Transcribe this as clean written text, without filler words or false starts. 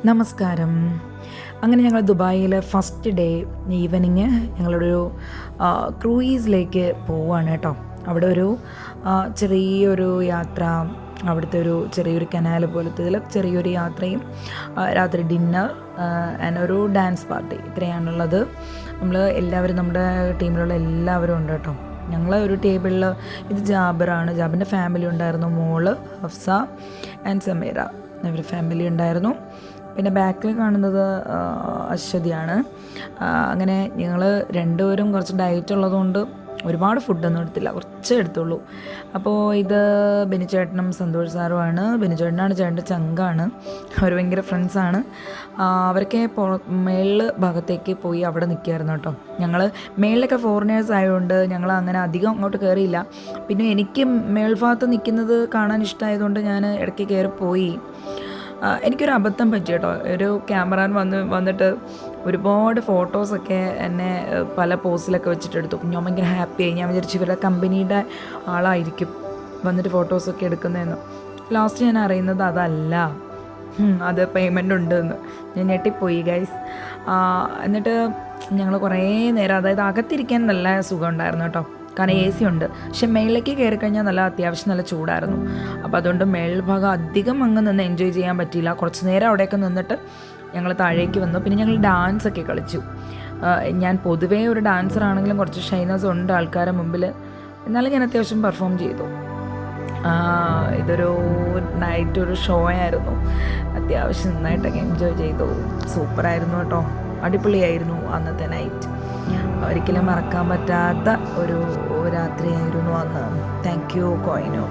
നമസ്കാരം. അങ്ങനെ ഞങ്ങൾ ദുബായിൽ ഫസ്റ്റ് ഡേ ഈവനിങ് ഞങ്ങളൊരു ക്രൂയിസിലേക്ക് പോവുകയാണ് കേട്ടോ. അവിടെ ഒരു ചെറിയൊരു യാത്ര, അവിടുത്തെ ഒരു ചെറിയൊരു കനാൽ പോലത്തെ ഇതിൽ ചെറിയൊരു യാത്രയും രാത്രി ഡിന്നർ ആൻഡ് ഒരു ഡാൻസ് പാർട്ടി, ഇത്രയാണുള്ളത്. നമ്മൾ എല്ലാവരും, നമ്മുടെ ടീമിലുള്ള എല്ലാവരും ഉണ്ട് കേട്ടോ. ഞങ്ങൾ ഒരു ടേബിളിൽ, ഇത് ജാബിറാണ്, ജാബിൻ്റെ ഫാമിലി ഉണ്ടായിരുന്നു, മോള് ഹഫ്സ ആൻഡ് സമീറ, അവർ ഫാമിലി ഉണ്ടായിരുന്നു. പിന്നെ ബാക്കിൽ കാണുന്നത് അശ്വതിയാണ്. അങ്ങനെ ഞങ്ങൾ രണ്ടുപേരും കുറച്ച് ഡയറ്റ് ഉള്ളതുകൊണ്ട് ഒരുപാട് ഫുഡൊന്നും എടുത്തില്ല, കുറച്ചേ എടുത്തുള്ളൂ. അപ്പോൾ ഇത് ബെനിച്ചേട്ടനും സന്തോഷ് സാറുമാണ്. ബെനിച്ചേട്ടനാണ് ചേട്ടൻ്റെ ചങ്കാണ്, അവർ ഭയങ്കര ഫ്രണ്ട്സാണ്. അവരൊക്കെ മേളിൽ ഭാഗത്തേക്ക് പോയി അവിടെ നിൽക്കുമായിരുന്നു കേട്ടോ. ഞങ്ങൾ മേളിലൊക്കെ ഫോറിനേഴ്സ് ആയതുകൊണ്ട് ഞങ്ങൾ അങ്ങനെ അധികം അങ്ങോട്ട് കയറിയില്ല. പിന്നെ എനിക്ക് മേൽഭാഗത്ത് നിൽക്കുന്നത് കാണാൻ ഇഷ്ടമായതുകൊണ്ട് ഞാൻ ഇടയ്ക്ക് കയറിപ്പോയി. എനിക്കൊരു അബദ്ധം പറ്റി കേട്ടോ. ഒരു ക്യാമറാൻ വന്നിട്ട് ഒരുപാട് ഫോട്ടോസൊക്കെ എന്നെ പല പോസിലൊക്കെ വെച്ചിട്ടെടുത്തു. ഞാൻ ഭയങ്കര ഹാപ്പിയായി. ഞാൻ വിചാരിച്ചു ഇവരുടെ കമ്പനിയുടെ ആളായിരിക്കും വന്നിട്ട് ഫോട്ടോസൊക്കെ എടുക്കുന്നതെന്ന്. ലാസ്റ്റ് ഞാൻ അറിയുന്നത് അതല്ല, അത് പേയ്മെൻ്റ് ഉണ്ടെന്ന്. ഞാൻ ഞെട്ടിപ്പോയി ഗൈസ്. എന്നിട്ട് ഞങ്ങൾ കുറേ നേരം, അതായത് അകത്തിരിക്കാൻ നല്ല സുഖം ഉണ്ടായിരുന്നു കേട്ടോ, കാരണം AC ഉണ്ട്. പക്ഷെ മേളിലേക്ക് കയറി കഴിഞ്ഞാൽ അത്യാവശ്യം നല്ല ചൂടായിരുന്നു. അപ്പോൾ അതുകൊണ്ട് മേൽഭാഗം അധികം അങ്ങ് നിന്ന് എൻജോയ് ചെയ്യാൻ പറ്റിയില്ല. കുറച്ച് നേരം അവിടെയൊക്കെ നിന്നിട്ട് ഞങ്ങൾ താഴേക്ക് വന്നു. പിന്നെ ഞങ്ങൾ ഡാൻസൊക്കെ കളിച്ചു. ഞാൻ പൊതുവേ ഒരു ഡാൻസർ ആണെങ്കിലും കുറച്ച് ഷൈനസ് ഉണ്ട് ആൾക്കാരുടെ മുമ്പിൽ, എന്നാലും ഞാൻ അത്യാവശ്യം പെർഫോം ചെയ്തു. ഇതൊരു നൈറ്റ് ഒരു ഷോ ആയിരുന്നു. അത്യാവശ്യം നന്നായിട്ടൊക്കെ എൻജോയ് ചെയ്തു. സൂപ്പറായിരുന്നു കേട്ടോ, അടിപൊളിയായിരുന്നു അന്നത്തെ നൈറ്റ്. ഒരിക്കലും മറക്കാൻ പറ്റാത്ത ഒരു രാത്രിയായിരുന്നു അന്ന്. Thank you കോയിനോ.